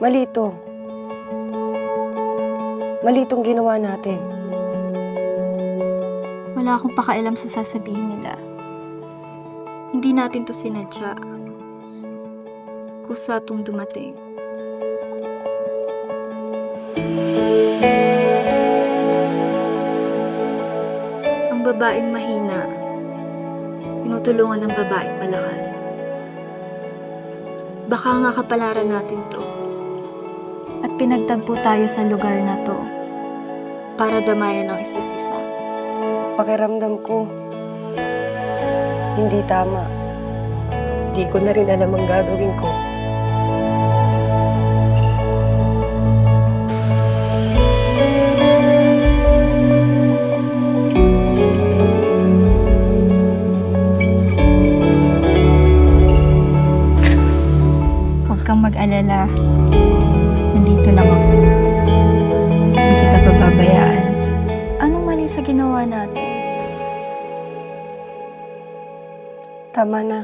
Mali ito. Mali itong ginawa natin. Wala akong pakialam sa sasabihin nila. Hindi natin to sinadya. Kusa itong dumating. Ang babaeng mahina, tinutulungan ng babaeng malakas. Baka nga kapalaran natin to. At pinagtagpo tayo sa lugar na to para damayan ang isa't isa. Pakiramdam ko, hindi tama. Di ko na rin alam ang gagawin ko. Huwag kang mag-alala. Nandito lang ako. Hindi kita pababayaan. Anong mali sa ginawa natin? Tama na.